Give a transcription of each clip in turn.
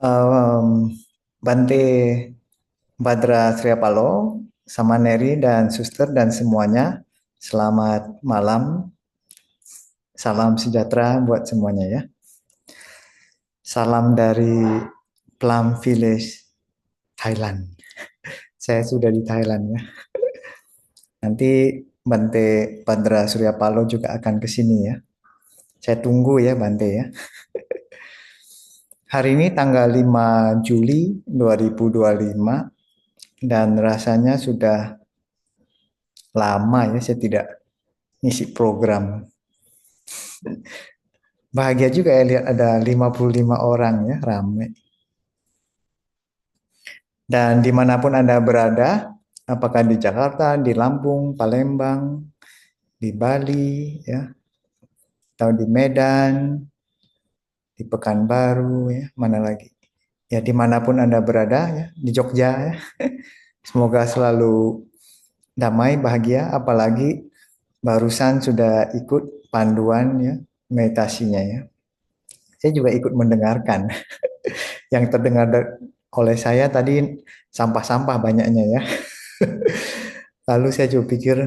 Em, Bante Badra Triapalo, sama Neri dan Suster dan semuanya. Selamat malam, salam sejahtera buat semuanya ya. Salam dari Plum Village, Thailand. Saya sudah di Thailand ya. Nanti Bante Badra Surya Paloh juga akan ke sini ya. Saya tunggu ya Bante ya. Hari ini tanggal 5 Juli 2025 dan rasanya sudah lama ya saya tidak ngisi program. Bahagia juga ya lihat ada 55 orang ya, rame. Dan dimanapun Anda berada, apakah di Jakarta, di Lampung, Palembang, di Bali, ya, atau di Medan, di Pekanbaru, ya, mana lagi? Ya, dimanapun Anda berada, ya, di Jogja, ya, semoga selalu damai, bahagia, apalagi barusan sudah ikut panduan ya, meditasinya ya. Saya juga ikut mendengarkan. Yang terdengar oleh saya tadi sampah-sampah banyaknya ya. Lalu saya juga pikir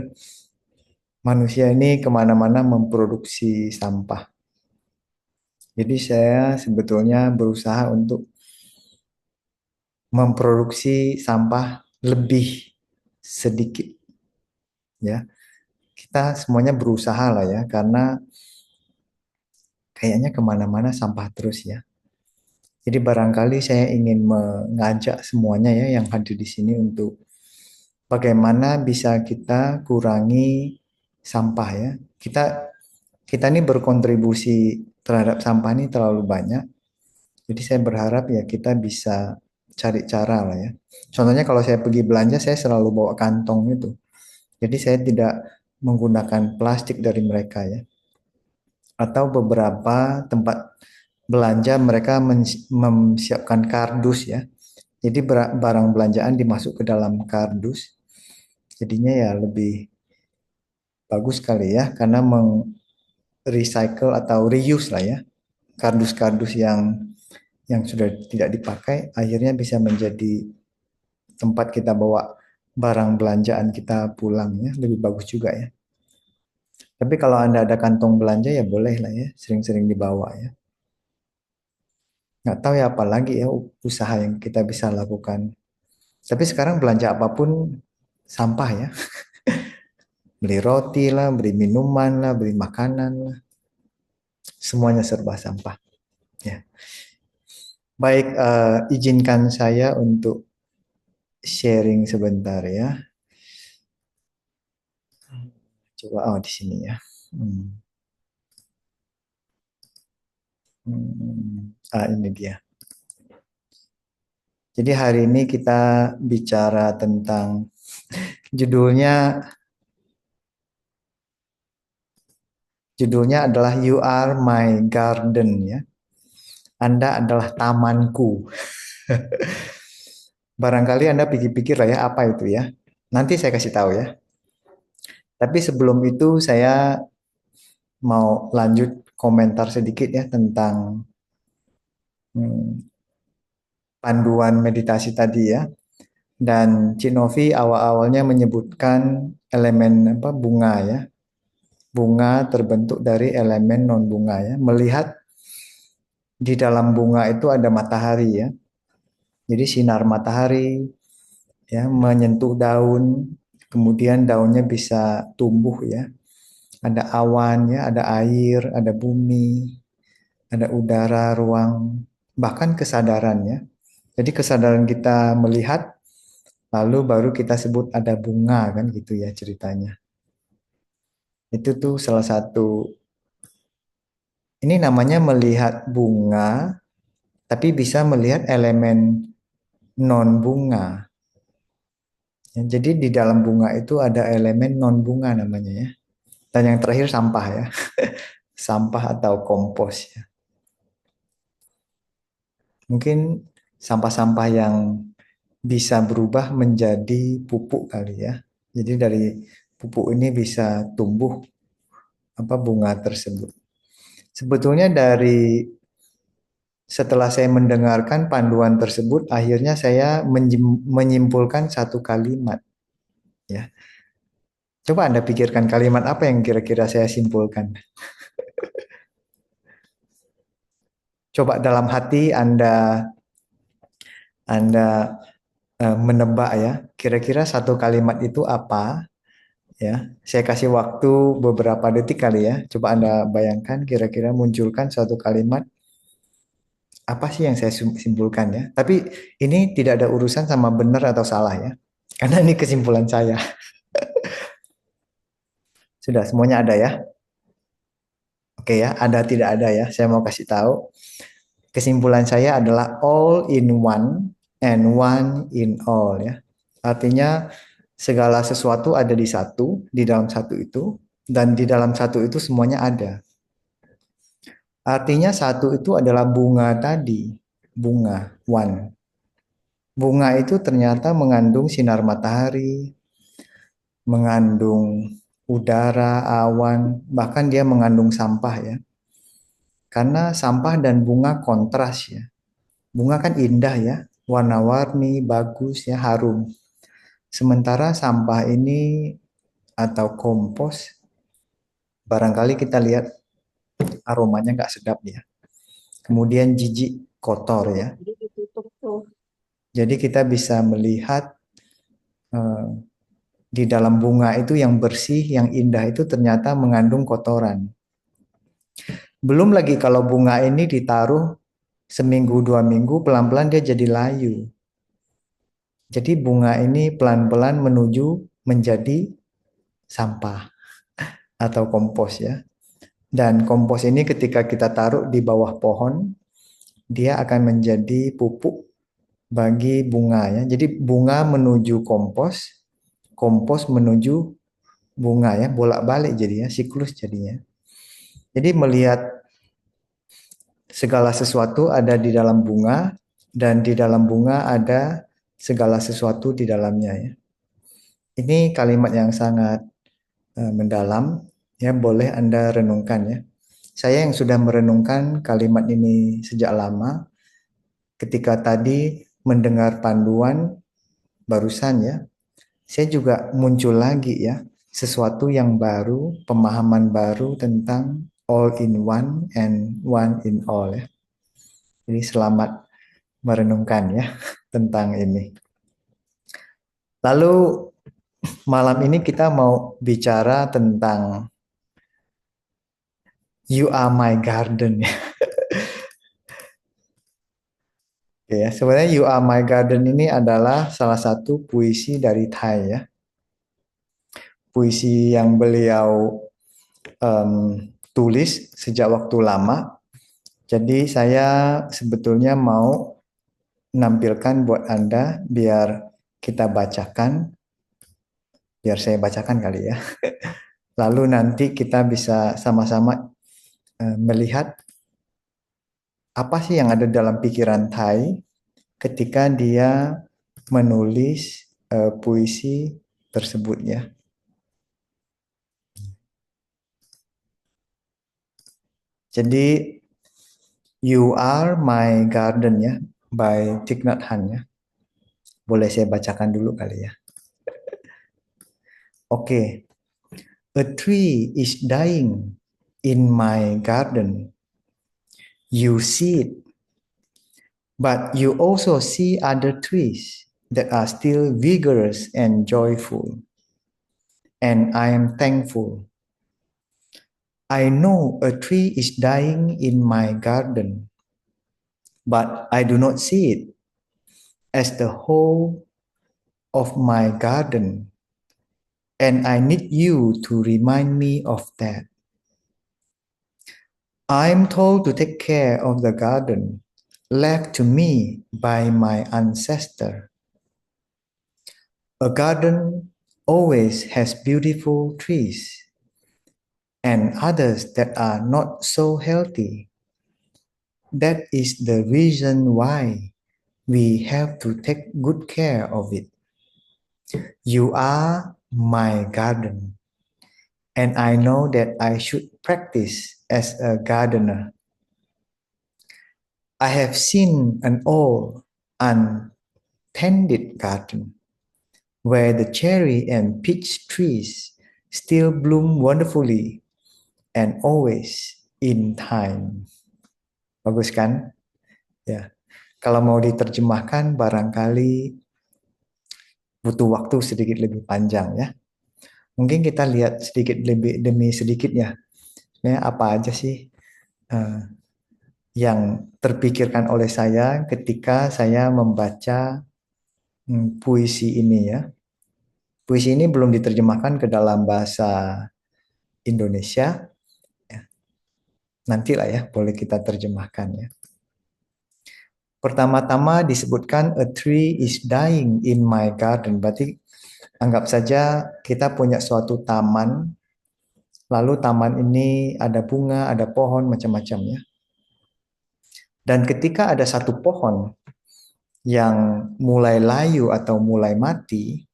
manusia ini kemana-mana memproduksi sampah. Jadi saya sebetulnya berusaha untuk memproduksi sampah lebih sedikit ya. Kita semuanya berusaha lah ya, karena kayaknya kemana-mana sampah terus ya. Jadi barangkali saya ingin mengajak semuanya ya yang hadir di sini untuk bagaimana bisa kita kurangi sampah ya. Kita kita ini berkontribusi terhadap sampah ini terlalu banyak. Jadi saya berharap ya kita bisa cari cara lah ya. Contohnya kalau saya pergi belanja saya selalu bawa kantong itu. Jadi saya tidak menggunakan plastik dari mereka ya. Atau beberapa tempat belanja mereka memsiapkan kardus ya. Jadi barang belanjaan dimasuk ke dalam kardus. Jadinya ya lebih bagus kali ya karena recycle atau reuse lah ya. Kardus-kardus yang sudah tidak dipakai akhirnya bisa menjadi tempat kita bawa barang belanjaan kita pulang ya, lebih bagus juga ya. Tapi kalau Anda ada kantong belanja ya boleh lah ya, sering-sering dibawa ya. Nggak tahu ya apalagi ya usaha yang kita bisa lakukan. Tapi sekarang belanja apapun sampah ya. Beli roti lah, beli minuman lah, beli makanan lah. Semuanya serba sampah ya. Baik, izinkan saya untuk sharing sebentar ya. Coba di sini ya. Hmm. Ini dia. Jadi hari ini kita bicara tentang judulnya judulnya adalah You Are My Garden ya. Anda adalah tamanku. Barangkali Anda pikir-pikir lah ya apa itu ya. Nanti saya kasih tahu ya. Tapi sebelum itu saya mau lanjut komentar sedikit ya tentang hmm, panduan meditasi tadi ya. Dan Cik Novi awal-awalnya menyebutkan elemen apa bunga ya. Bunga terbentuk dari elemen non bunga ya. Melihat di dalam bunga itu ada matahari ya. Jadi sinar matahari ya menyentuh daun, kemudian daunnya bisa tumbuh ya. Ada awan ya, ada air, ada bumi, ada udara, ruang, bahkan kesadaran ya. Jadi kesadaran kita melihat, lalu baru kita sebut ada bunga kan gitu ya ceritanya. Itu tuh salah satu, ini namanya melihat bunga, tapi bisa melihat elemen non bunga. Ya, jadi di dalam bunga itu ada elemen non bunga namanya ya. Dan yang terakhir sampah ya, sampah atau kompos ya. Mungkin sampah-sampah yang bisa berubah menjadi pupuk kali ya. Jadi dari pupuk ini bisa tumbuh apa bunga tersebut. Sebetulnya dari Setelah saya mendengarkan panduan tersebut, akhirnya saya menyimpulkan satu kalimat. Ya, coba Anda pikirkan kalimat apa yang kira-kira saya simpulkan. Coba dalam hati Anda menebak ya. Kira-kira satu kalimat itu apa? Ya, saya kasih waktu beberapa detik kali ya. Coba Anda bayangkan kira-kira munculkan suatu kalimat apa sih yang saya simpulkan ya. Tapi ini tidak ada urusan sama benar atau salah ya. Karena ini kesimpulan saya. Sudah semuanya ada ya. Oke ya, ada tidak ada ya. Saya mau kasih tahu. Kesimpulan saya adalah all in one and one in all ya. Artinya segala sesuatu ada di dalam satu itu, dan di dalam satu itu semuanya ada. Artinya satu itu adalah bunga tadi, bunga, one. Bunga itu ternyata mengandung sinar matahari, mengandung udara, awan, bahkan dia mengandung sampah ya. Karena sampah dan bunga kontras ya. Bunga kan indah ya, warna-warni, bagus ya, harum. Sementara sampah ini atau kompos, barangkali kita lihat aromanya nggak sedap ya. Kemudian jijik, kotor ya. Jadi kita bisa melihat eh, di dalam bunga itu yang bersih, yang indah itu ternyata mengandung kotoran. Belum lagi kalau bunga ini ditaruh seminggu, 2 minggu, pelan-pelan dia jadi layu. Jadi bunga ini pelan-pelan menuju menjadi sampah atau kompos ya. Dan kompos ini ketika kita taruh di bawah pohon, dia akan menjadi pupuk bagi bunga ya. Jadi bunga menuju kompos, kompos menuju bunga ya, bolak-balik jadinya, siklus jadinya. Jadi melihat segala sesuatu ada di dalam bunga, dan di dalam bunga ada segala sesuatu di dalamnya ya. Ini kalimat yang sangat mendalam ya, boleh Anda renungkan ya. Saya yang sudah merenungkan kalimat ini sejak lama, ketika tadi mendengar panduan barusan ya, saya juga muncul lagi ya, sesuatu yang baru, pemahaman baru tentang all in one and one in all ya. Jadi selamat merenungkan ya tentang ini. Lalu malam ini kita mau bicara tentang You Are My Garden ya. Ya, sebenarnya You Are My Garden ini adalah salah satu puisi dari Thai ya. Puisi yang beliau tulis sejak waktu lama. Jadi saya sebetulnya mau menampilkan buat Anda biar kita bacakan, biar saya bacakan kali ya. Lalu nanti kita bisa sama-sama melihat apa sih yang ada dalam pikiran Thai ketika dia menulis puisi tersebut ya. Jadi You Are My Garden ya, by Thich Nhat Hanh ya. Boleh saya bacakan dulu kali ya. Oke. A tree is dying in my garden. You see it, but you also see other trees that are still vigorous and joyful. And I am thankful. I know a tree is dying in my garden, but I do not see it as the whole of my garden. And I need you to remind me of that. I'm told to take care of the garden left to me by my ancestor. A garden always has beautiful trees and others that are not so healthy. That is the reason why we have to take good care of it. You are my garden, and I know that I should practice as a gardener. I have seen an old, untended garden where the cherry and peach trees still bloom wonderfully and always in time. Bagus kan? Ya. Kalau mau diterjemahkan barangkali butuh waktu sedikit lebih panjang ya. Mungkin kita lihat sedikit lebih demi sedikit ya. Sebenarnya apa aja sih eh, yang terpikirkan oleh saya ketika saya membaca puisi ini ya. Puisi ini belum diterjemahkan ke dalam bahasa Indonesia. Ya, nantilah ya, boleh kita terjemahkan ya. Pertama-tama disebutkan a tree is dying in my garden. Berarti anggap saja kita punya suatu taman, lalu taman ini ada bunga, ada pohon, macam-macam ya. Dan ketika ada satu pohon yang mulai layu atau mulai mati,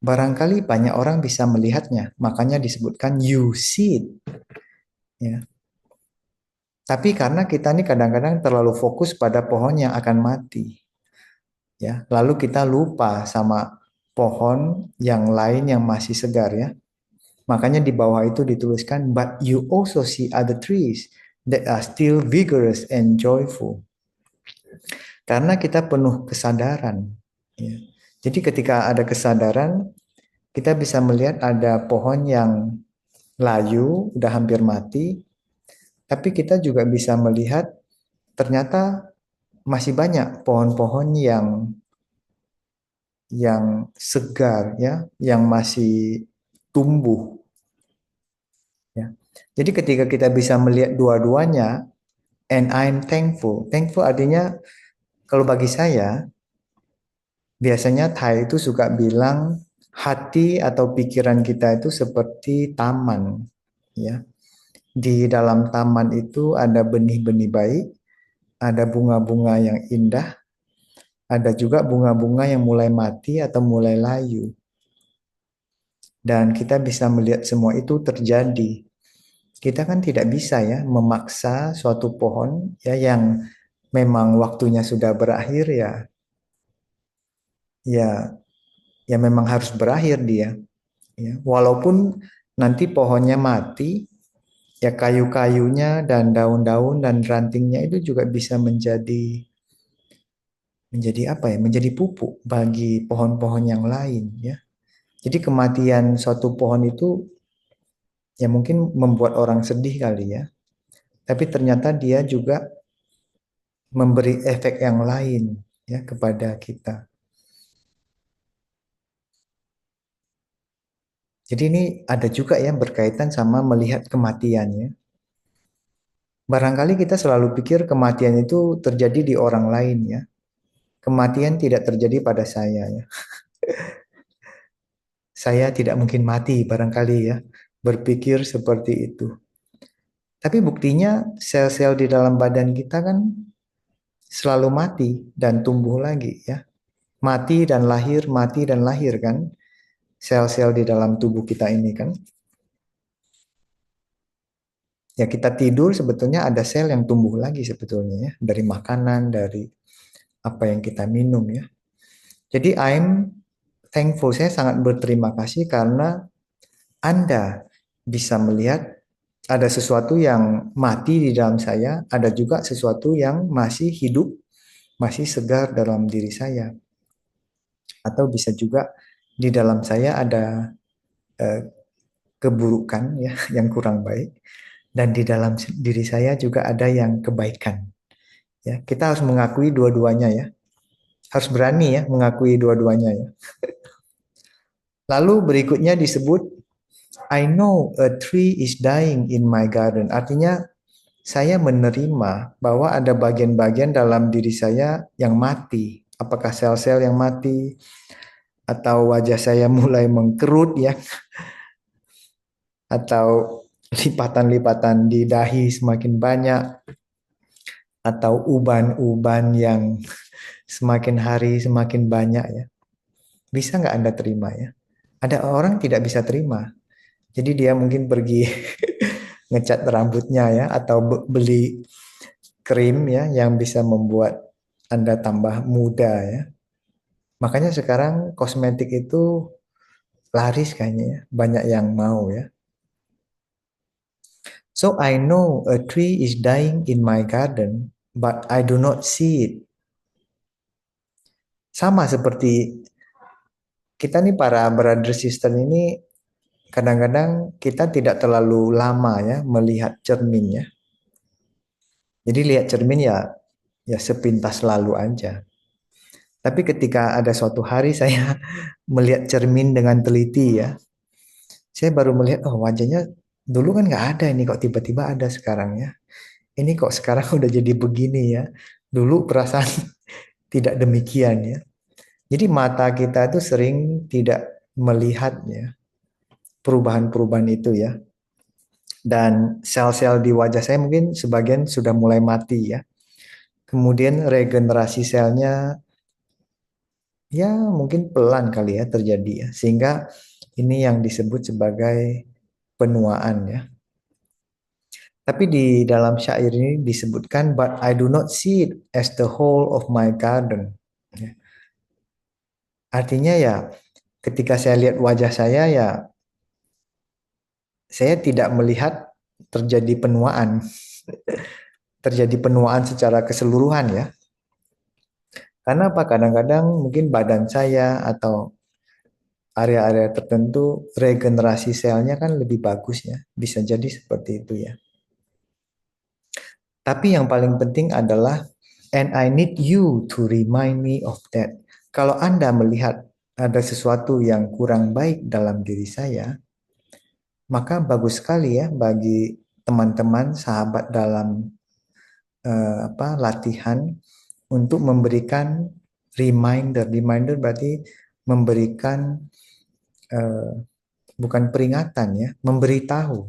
barangkali banyak orang bisa melihatnya. Makanya disebutkan you see it. Ya. Tapi karena kita ini kadang-kadang terlalu fokus pada pohon yang akan mati, ya, lalu kita lupa sama pohon yang lain yang masih segar ya. Makanya di bawah itu dituliskan, but you also see other trees that are still vigorous and joyful. Karena kita penuh kesadaran. Ya. Jadi ketika ada kesadaran, kita bisa melihat ada pohon yang layu, udah hampir mati, tapi kita juga bisa melihat ternyata masih banyak pohon-pohon yang segar ya, yang masih tumbuh ya. Jadi ketika kita bisa melihat dua-duanya, and I'm thankful. Thankful artinya kalau bagi saya biasanya Thai itu suka bilang hati atau pikiran kita itu seperti taman ya. Di dalam taman itu ada benih-benih baik, ada bunga-bunga yang indah, ada juga bunga-bunga yang mulai mati atau mulai layu. Dan kita bisa melihat semua itu terjadi. Kita kan tidak bisa ya memaksa suatu pohon ya yang memang waktunya sudah berakhir ya, ya, ya memang harus berakhir dia. Ya. Walaupun nanti pohonnya mati, ya kayu-kayunya dan daun-daun dan rantingnya itu juga bisa menjadi apa ya? Menjadi pupuk bagi pohon-pohon yang lain ya. Jadi kematian suatu pohon itu ya mungkin membuat orang sedih kali ya. Tapi ternyata dia juga memberi efek yang lain ya kepada kita. Jadi ini ada juga ya berkaitan sama melihat kematiannya. Barangkali kita selalu pikir kematian itu terjadi di orang lain ya. Kematian tidak terjadi pada saya ya. Saya tidak mungkin mati barangkali ya. Berpikir seperti itu. Tapi buktinya sel-sel di dalam badan kita kan selalu mati dan tumbuh lagi ya. Mati dan lahir kan. Sel-sel di dalam tubuh kita ini kan. Ya kita tidur sebetulnya ada sel yang tumbuh lagi sebetulnya ya. Dari makanan, dari apa yang kita minum ya. Jadi I'm thankful, saya sangat berterima kasih karena Anda bisa melihat ada sesuatu yang mati di dalam saya, ada juga sesuatu yang masih hidup, masih segar dalam diri saya. Atau bisa juga di dalam saya ada eh, keburukan ya yang kurang baik dan di dalam diri saya juga ada yang kebaikan. Ya, kita harus mengakui dua-duanya ya. Harus berani ya mengakui dua-duanya ya. Lalu berikutnya disebut I know a tree is dying in my garden. Artinya saya menerima bahwa ada bagian-bagian dalam diri saya yang mati. Apakah sel-sel yang mati atau wajah saya mulai mengkerut ya atau lipatan-lipatan di dahi semakin banyak atau uban-uban yang semakin hari semakin banyak ya. Bisa nggak Anda terima ya? Ada orang tidak bisa terima. Jadi dia mungkin pergi ngecat rambutnya ya atau beli krim ya yang bisa membuat Anda tambah muda ya. Makanya sekarang kosmetik itu laris kayaknya ya, banyak yang mau ya. So I know a tree is dying in my garden, but I do not see it. Sama seperti kita nih para brother sister ini kadang-kadang kita tidak terlalu lama ya melihat cermin ya. Jadi lihat cermin ya sepintas lalu aja. Tapi ketika ada suatu hari saya melihat cermin dengan teliti ya, saya baru melihat oh wajahnya dulu kan nggak ada ini kok tiba-tiba ada sekarang ya. Ini kok sekarang udah jadi begini ya. Dulu perasaan tidak demikian ya. Jadi mata kita itu sering tidak melihat ya perubahan-perubahan itu ya. Dan sel-sel di wajah saya mungkin sebagian sudah mulai mati ya. Kemudian regenerasi selnya ya mungkin pelan kali ya terjadi ya. Sehingga ini yang disebut sebagai penuaan ya. Tapi di dalam syair ini disebutkan, but I do not see it as the whole of my garden. Ya. Artinya ya, ketika saya lihat wajah saya tidak melihat terjadi penuaan, terjadi penuaan secara keseluruhan ya. Karena apa? Kadang-kadang mungkin badan saya atau area-area tertentu regenerasi selnya kan lebih bagus ya. Bisa jadi seperti itu ya. Tapi yang paling penting adalah and I need you to remind me of that. Kalau Anda melihat ada sesuatu yang kurang baik dalam diri saya, maka bagus sekali ya bagi teman-teman, sahabat dalam latihan untuk memberikan reminder. Reminder berarti memberikan eh, bukan peringatan ya, memberitahu.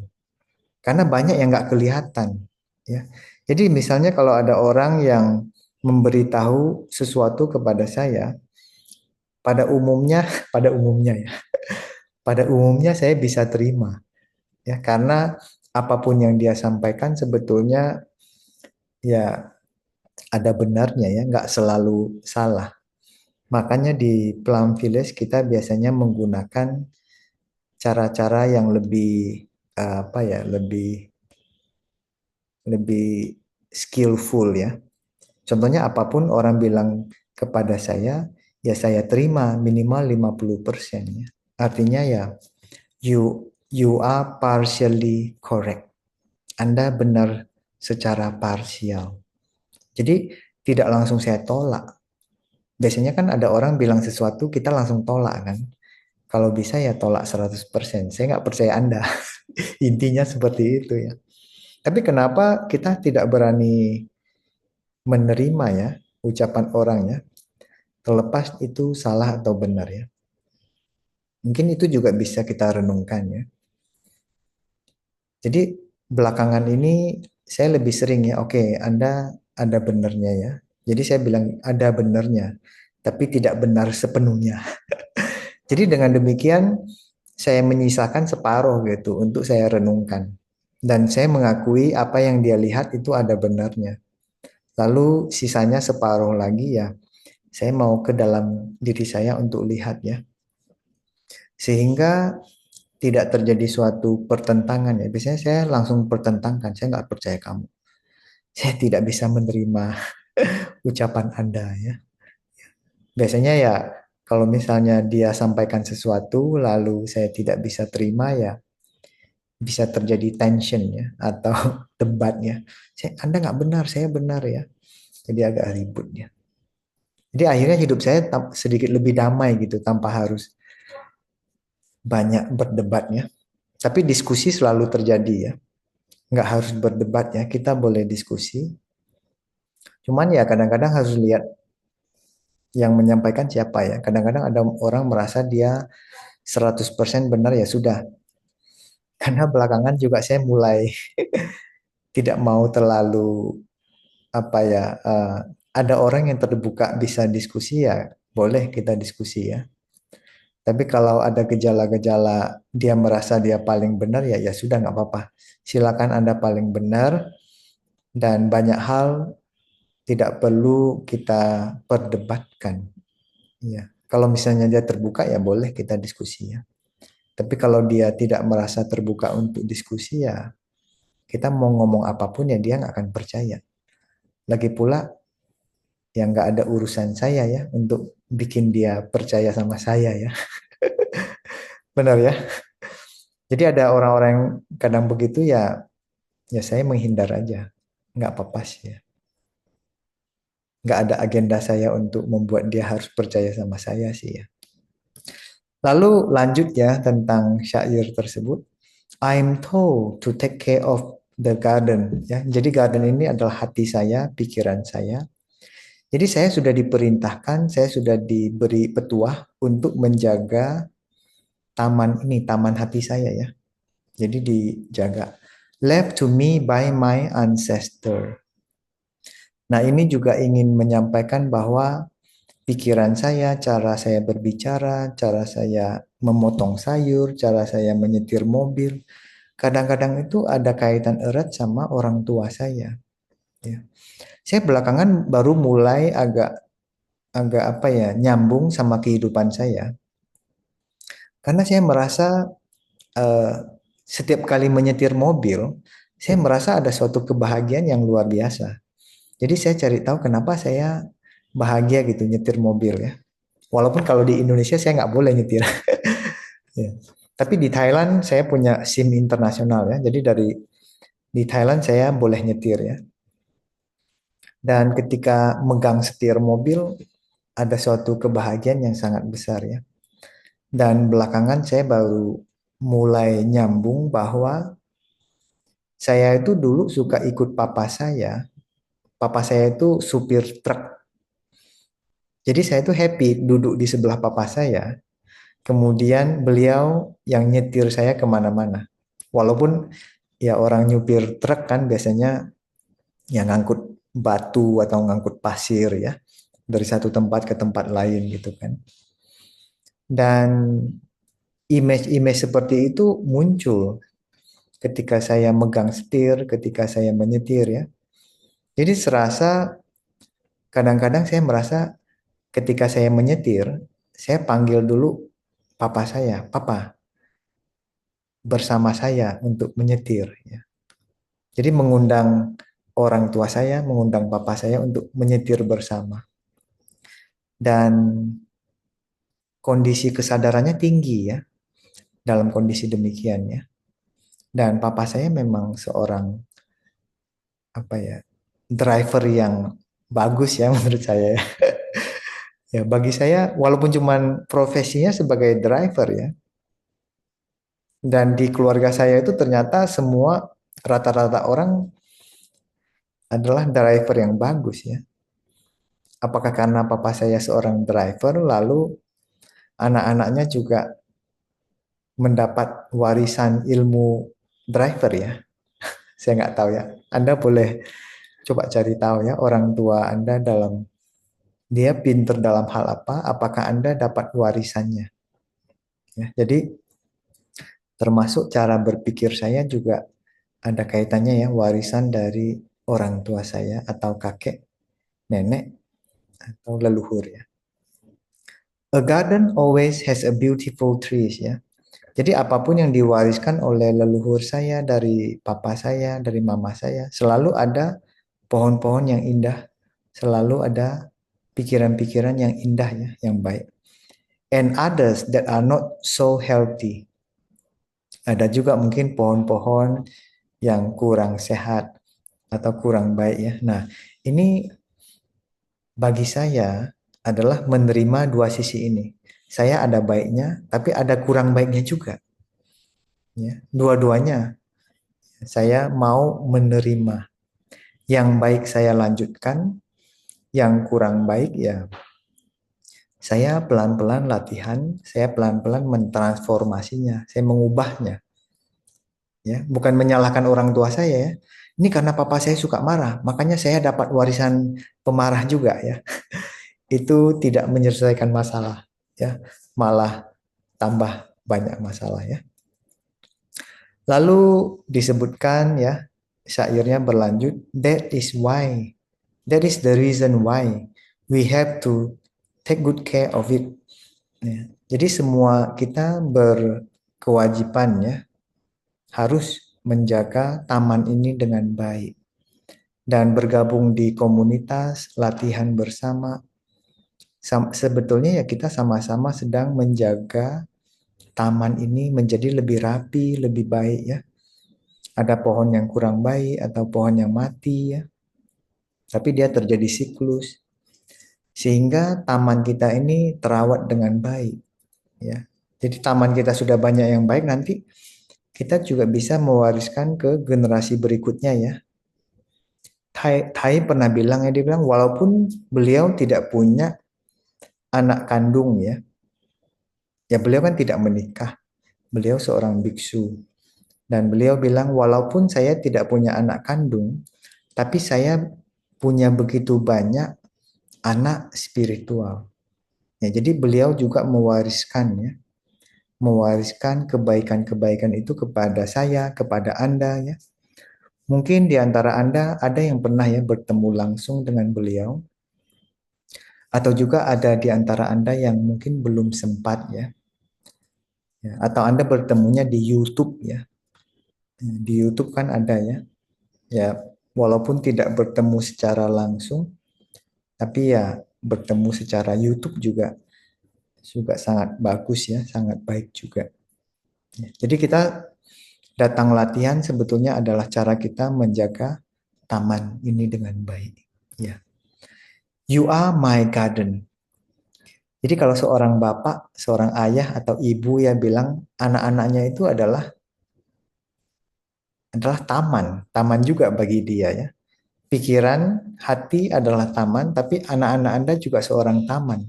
Karena banyak yang nggak kelihatan ya. Jadi misalnya kalau ada orang yang memberitahu sesuatu kepada saya, pada umumnya, pada umumnya saya bisa terima ya karena apapun yang dia sampaikan sebetulnya ya ada benarnya ya, nggak selalu salah. Makanya di Plum Village kita biasanya menggunakan cara-cara yang lebih apa ya, lebih lebih skillful ya. Contohnya apapun orang bilang kepada saya, ya saya terima minimal 50% ya. Artinya ya you are partially correct. Anda benar secara parsial. Jadi tidak langsung saya tolak. Biasanya kan ada orang bilang sesuatu kita langsung tolak kan. Kalau bisa ya tolak 100%. Saya nggak percaya Anda. Intinya seperti itu ya. Tapi kenapa kita tidak berani menerima ya ucapan orang ya, terlepas itu salah atau benar ya. Mungkin itu juga bisa kita renungkan ya. Jadi belakangan ini saya lebih sering ya, oke, Anda ada benernya ya. Jadi saya bilang ada benernya, tapi tidak benar sepenuhnya. Jadi dengan demikian saya menyisakan separuh gitu untuk saya renungkan. Dan saya mengakui apa yang dia lihat itu ada benarnya. Lalu sisanya separuh lagi ya, saya mau ke dalam diri saya untuk lihat ya. Sehingga tidak terjadi suatu pertentangan ya. Biasanya saya langsung pertentangkan, saya nggak percaya kamu. Saya tidak bisa menerima ucapan Anda ya. Biasanya ya kalau misalnya dia sampaikan sesuatu lalu saya tidak bisa terima ya bisa terjadi tension ya atau debatnya. Anda nggak benar, saya benar ya. Jadi agak ribut ya. Jadi akhirnya hidup saya sedikit lebih damai gitu tanpa harus banyak berdebatnya. Tapi diskusi selalu terjadi ya. Nggak harus berdebat ya, kita boleh diskusi. Cuman ya kadang-kadang harus lihat yang menyampaikan siapa ya. Kadang-kadang ada orang merasa dia 100% benar ya sudah. Karena belakangan juga saya mulai tidak mau terlalu apa ya, ada orang yang terbuka bisa diskusi ya, boleh kita diskusi ya. Tapi kalau ada gejala-gejala dia merasa dia paling benar ya ya sudah nggak apa-apa. Silakan Anda paling benar dan banyak hal tidak perlu kita perdebatkan. Ya, kalau misalnya dia terbuka ya boleh kita diskusi ya. Tapi kalau dia tidak merasa terbuka untuk diskusi ya kita mau ngomong apapun ya dia nggak akan percaya. Lagi pula ya nggak ada urusan saya ya untuk bikin dia percaya sama saya ya. Benar ya? Jadi ada orang-orang yang kadang begitu ya, ya saya menghindar aja. Nggak apa-apa sih ya. Nggak ada agenda saya untuk membuat dia harus percaya sama saya sih ya. Lalu lanjut ya tentang syair tersebut. I'm told to take care of the garden. Ya, jadi garden ini adalah hati saya, pikiran saya. Jadi saya sudah diperintahkan, saya sudah diberi petuah untuk menjaga taman ini, taman hati saya ya. Jadi dijaga. Left to me by my ancestor. Nah, ini juga ingin menyampaikan bahwa pikiran saya, cara saya berbicara, cara saya memotong sayur, cara saya menyetir mobil, kadang-kadang itu ada kaitan erat sama orang tua saya. Ya. Saya belakangan baru mulai agak agak apa ya nyambung sama kehidupan saya, karena saya merasa eh, setiap kali menyetir mobil, saya merasa ada suatu kebahagiaan yang luar biasa. Jadi saya cari tahu kenapa saya bahagia gitu nyetir mobil ya. Walaupun kalau di Indonesia saya nggak boleh nyetir. Ya. Tapi di Thailand saya punya SIM internasional ya. Jadi dari di Thailand saya boleh nyetir ya. Dan ketika megang setir mobil ada suatu kebahagiaan yang sangat besar ya. Dan belakangan saya baru mulai nyambung bahwa saya itu dulu suka ikut papa saya. Papa saya itu supir truk. Jadi saya itu happy duduk di sebelah papa saya. Kemudian beliau yang nyetir saya kemana-mana. Walaupun ya orang nyupir truk kan biasanya yang ngangkut batu atau ngangkut pasir ya. Dari satu tempat ke tempat lain gitu kan. Dan image-image seperti itu muncul ketika saya megang setir, ketika saya menyetir ya. Jadi serasa kadang-kadang saya merasa ketika saya menyetir, saya panggil dulu papa saya, papa bersama saya untuk menyetir ya. Jadi mengundang orang tua saya, mengundang papa saya untuk menyetir bersama. Dan kondisi kesadarannya tinggi ya dalam kondisi demikian ya. Dan papa saya memang seorang apa ya, driver yang bagus ya menurut saya. Ya, bagi saya walaupun cuman profesinya sebagai driver ya, dan di keluarga saya itu ternyata semua rata-rata orang adalah driver yang bagus ya. Apakah karena papa saya seorang driver lalu anak-anaknya juga mendapat warisan ilmu driver ya? Saya nggak tahu ya. Anda boleh coba cari tahu ya orang tua Anda dalam dia pinter dalam hal apa, apakah Anda dapat warisannya ya. Jadi termasuk cara berpikir saya juga ada kaitannya ya warisan dari orang tua saya atau kakek, nenek atau leluhur ya. A garden always has a beautiful trees ya. Jadi apapun yang diwariskan oleh leluhur saya dari papa saya, dari mama saya, selalu ada pohon-pohon yang indah, selalu ada pikiran-pikiran yang indah ya, yang baik. And others that are not so healthy. Ada juga mungkin pohon-pohon yang kurang sehat atau kurang baik ya. Nah, ini bagi saya adalah menerima dua sisi ini. Saya ada baiknya, tapi ada kurang baiknya juga. Ya, dua-duanya saya mau menerima. Yang baik saya lanjutkan, yang kurang baik ya saya pelan-pelan latihan, saya pelan-pelan mentransformasinya, saya mengubahnya. Ya, bukan menyalahkan orang tua saya ya. Ini karena papa saya suka marah, makanya saya dapat warisan pemarah juga ya. Itu tidak menyelesaikan masalah ya, malah tambah banyak masalah ya. Lalu disebutkan ya, syairnya berlanjut, that is the reason why we have to take good care of it. Ya. Jadi semua kita berkewajiban ya, harus menjaga taman ini dengan baik dan bergabung di komunitas, latihan bersama. Sebetulnya ya kita sama-sama sedang menjaga taman ini menjadi lebih rapi, lebih baik ya. Ada pohon yang kurang baik atau pohon yang mati ya, tapi dia terjadi siklus sehingga taman kita ini terawat dengan baik ya. Jadi taman kita sudah banyak yang baik, nanti kita juga bisa mewariskan ke generasi berikutnya ya. Tai pernah bilang ya, dia bilang walaupun beliau tidak punya anak kandung ya, ya beliau kan tidak menikah, beliau seorang biksu. Dan beliau bilang walaupun saya tidak punya anak kandung, tapi saya punya begitu banyak anak spiritual. Ya, jadi beliau juga mewariskan ya, mewariskan kebaikan-kebaikan itu kepada saya, kepada Anda ya. Mungkin di antara Anda ada yang pernah ya bertemu langsung dengan beliau, atau juga ada di antara Anda yang mungkin belum sempat ya. Ya, atau Anda bertemunya di YouTube ya. Di YouTube kan ada ya. Ya, walaupun tidak bertemu secara langsung, tapi ya bertemu secara YouTube juga juga sangat bagus ya, sangat baik juga. Ya, jadi kita datang latihan sebetulnya adalah cara kita menjaga taman ini dengan baik. Ya, you are my garden. Jadi kalau seorang bapak, seorang ayah atau ibu ya bilang anak-anaknya itu adalah taman, taman juga bagi dia ya. Pikiran, hati adalah taman, tapi anak-anak Anda juga seorang taman.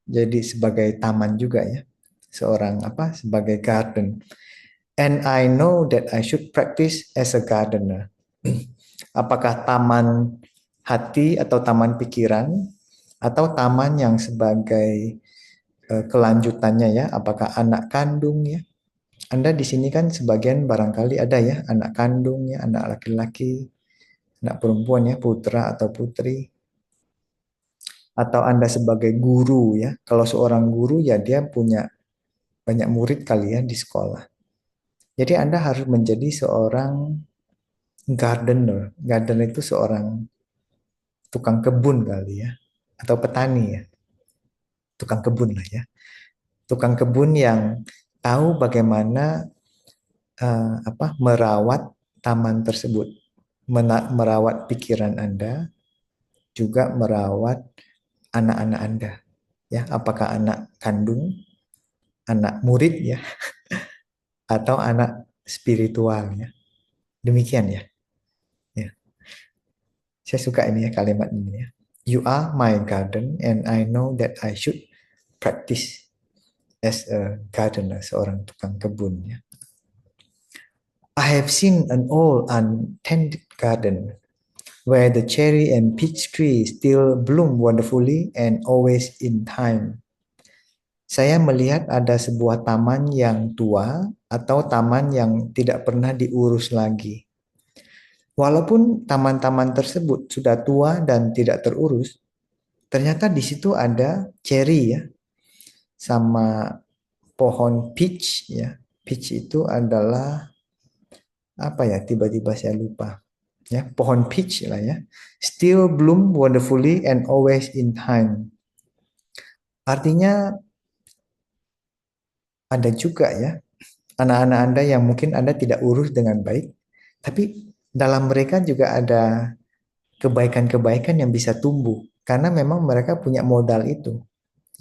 Jadi sebagai taman juga ya. Seorang apa? Sebagai garden. And I know that I should practice as a gardener. Apakah taman hati atau taman pikiran atau taman yang sebagai kelanjutannya ya, apakah anak kandung ya? Anda di sini kan sebagian barangkali ada ya anak kandung ya, anak laki-laki, anak perempuan ya, putra atau putri. Atau Anda sebagai guru ya. Kalau seorang guru ya dia punya banyak murid kali ya di sekolah. Jadi Anda harus menjadi seorang gardener. Gardener itu seorang tukang kebun kali ya, atau petani ya. Tukang kebun lah ya. Tukang kebun yang tahu bagaimana merawat taman tersebut, merawat pikiran Anda, juga merawat anak-anak Anda. Ya, apakah anak kandung, anak murid ya, atau anak spiritual ya. Demikian ya. Ya. Saya suka ini ya kalimat ini ya. You are my garden and I know that I should practice as a gardener, seorang tukang kebun ya. I have seen an old untended garden where the cherry and peach tree still bloom wonderfully and always in time. Saya melihat ada sebuah taman yang tua atau taman yang tidak pernah diurus lagi. Walaupun taman-taman tersebut sudah tua dan tidak terurus, ternyata di situ ada cherry ya, sama pohon peach ya. Peach itu adalah apa ya? Tiba-tiba saya lupa. Ya, pohon peach lah ya. Still bloom wonderfully and always in time. Artinya ada juga ya anak-anak Anda yang mungkin Anda tidak urus dengan baik, tapi dalam mereka juga ada kebaikan-kebaikan yang bisa tumbuh karena memang mereka punya modal itu,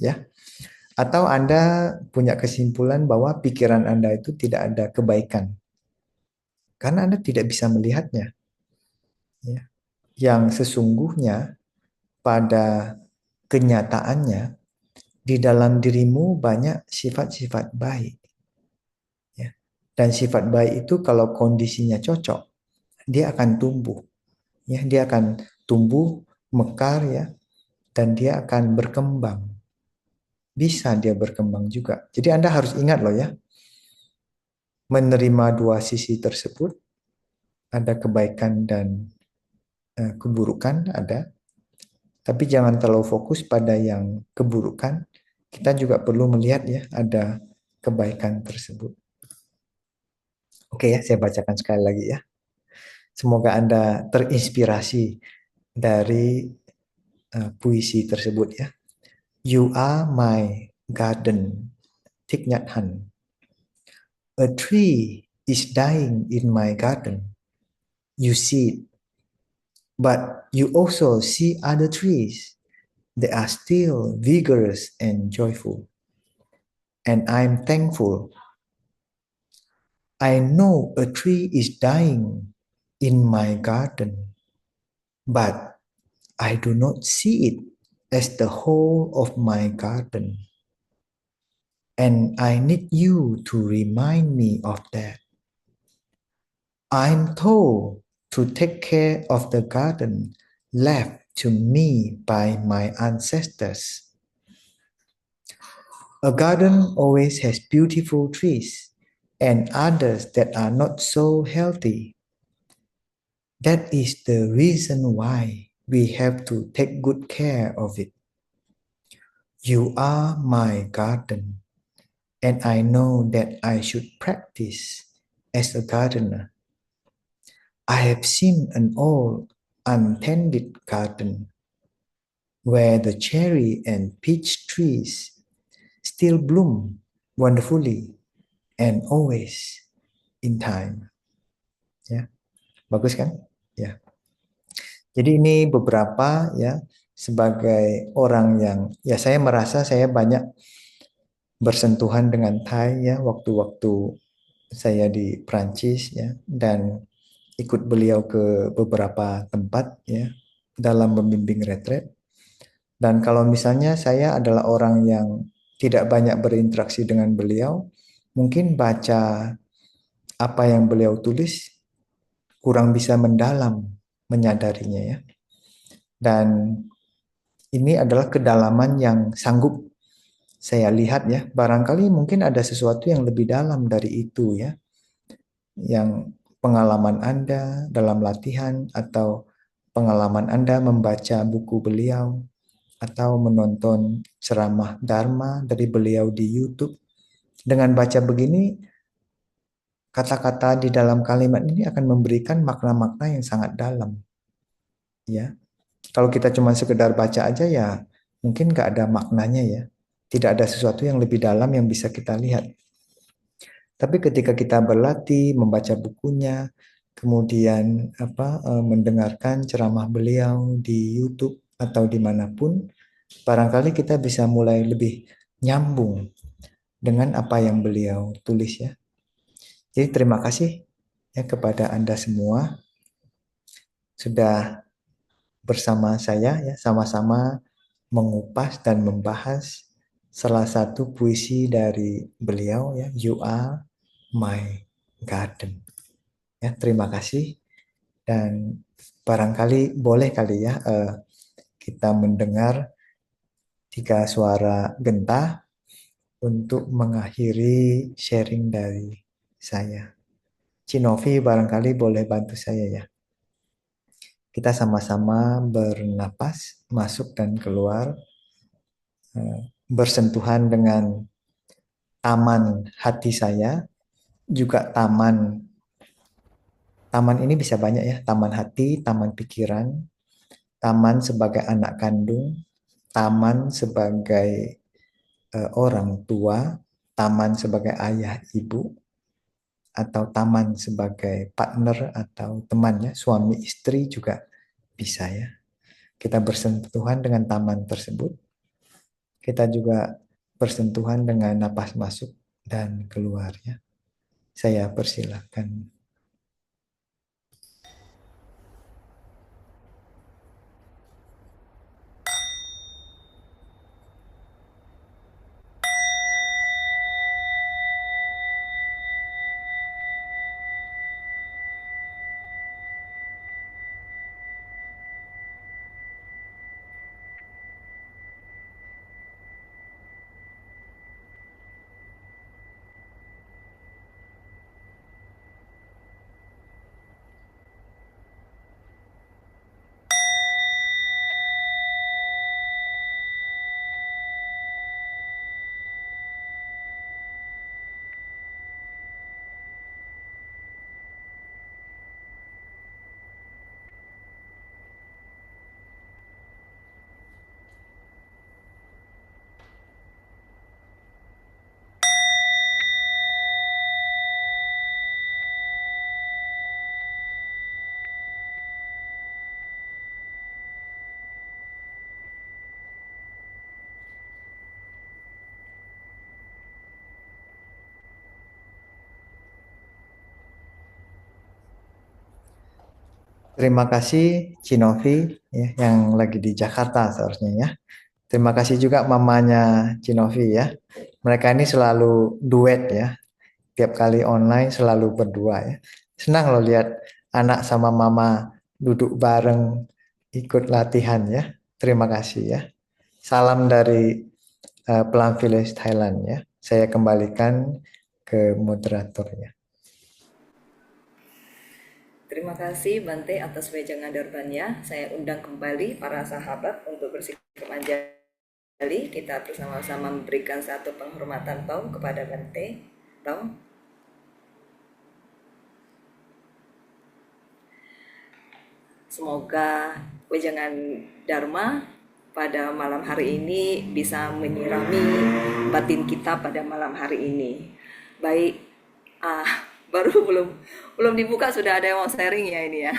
ya. Atau Anda punya kesimpulan bahwa pikiran Anda itu tidak ada kebaikan karena Anda tidak bisa melihatnya, ya. Yang sesungguhnya pada kenyataannya di dalam dirimu banyak sifat-sifat baik, ya. Dan sifat baik itu kalau kondisinya cocok, dia akan tumbuh, ya. Dia akan tumbuh, mekar ya, dan dia akan berkembang. Bisa dia berkembang juga. Jadi Anda harus ingat loh ya, menerima dua sisi tersebut ada kebaikan dan keburukan, ada. Tapi jangan terlalu fokus pada yang keburukan. Kita juga perlu melihat ya, ada kebaikan tersebut. Oke ya, saya bacakan sekali lagi ya. Semoga Anda terinspirasi dari puisi tersebut ya. You are my garden, Thich Nhat Hanh. A tree is dying in my garden. You see it, but you also see other trees. They are still vigorous and joyful. And I'm thankful. I know a tree is dying in my garden, but I do not see it as the whole of my garden. And I need you to remind me of that. I'm told to take care of the garden left to me by my ancestors. A garden always has beautiful trees and others that are not so healthy. That is the reason why we have to take good care of it. You are my garden, and I know that I should practice as a gardener. I have seen an old, untended garden where the cherry and peach trees still bloom wonderfully and always in time. Ya, bagus kan? Ya. Jadi ini beberapa ya sebagai orang yang ya saya merasa saya banyak bersentuhan dengan Thai ya waktu-waktu saya di Prancis ya dan ikut beliau ke beberapa tempat ya dalam membimbing retret. Dan kalau misalnya saya adalah orang yang tidak banyak berinteraksi dengan beliau, mungkin baca apa yang beliau tulis kurang bisa mendalam menyadarinya ya. Dan ini adalah kedalaman yang sanggup saya lihat ya. Barangkali mungkin ada sesuatu yang lebih dalam dari itu ya. Yang pengalaman Anda dalam latihan atau pengalaman Anda membaca buku beliau atau menonton ceramah Dharma dari beliau di YouTube. Dengan baca begini, kata-kata di dalam kalimat ini akan memberikan makna-makna yang sangat dalam. Ya, kalau kita cuma sekedar baca aja ya mungkin nggak ada maknanya ya. Tidak ada sesuatu yang lebih dalam yang bisa kita lihat. Tapi ketika kita berlatih membaca bukunya, kemudian mendengarkan ceramah beliau di YouTube atau dimanapun, barangkali kita bisa mulai lebih nyambung dengan apa yang beliau tulis ya. Jadi terima kasih ya kepada Anda semua sudah bersama saya ya sama-sama mengupas dan membahas salah satu puisi dari beliau ya, You Are My Garden. Ya, terima kasih dan barangkali boleh kali ya kita mendengar tiga suara genta untuk mengakhiri sharing dari saya. Cinovi barangkali boleh bantu saya ya. Kita sama-sama bernapas masuk dan keluar, bersentuhan dengan taman hati saya, juga taman. Taman ini bisa banyak ya, taman hati, taman pikiran, taman sebagai anak kandung, taman sebagai orang tua, taman sebagai ayah ibu, atau taman sebagai partner atau temannya, suami istri juga bisa ya. Kita bersentuhan dengan taman tersebut. Kita juga bersentuhan dengan napas masuk dan keluarnya. Saya persilahkan. Terima kasih Cinovi ya, yang lagi di Jakarta seharusnya ya. Terima kasih juga mamanya Cinovi ya. Mereka ini selalu duet ya. Tiap kali online selalu berdua ya. Senang loh lihat anak sama mama duduk bareng ikut latihan ya. Terima kasih ya. Salam dari Pelan Village Thailand ya. Saya kembalikan ke moderatornya. Terima kasih Bante atas wejangan darbannya. Saya undang kembali para sahabat untuk bersikap anjali. Kita bersama-sama memberikan satu penghormatan Tau kepada Bante. Tau. Semoga wejangan Dharma pada malam hari ini bisa menyirami batin kita pada malam hari ini. Baik, baru belum dibuka sudah ada yang mau sharing ya ini ya.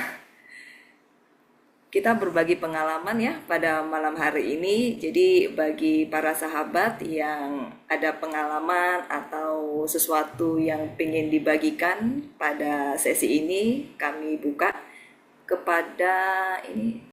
Kita berbagi pengalaman ya pada malam hari ini. Jadi bagi para sahabat yang ada pengalaman atau sesuatu yang ingin dibagikan pada sesi ini, kami buka kepada ini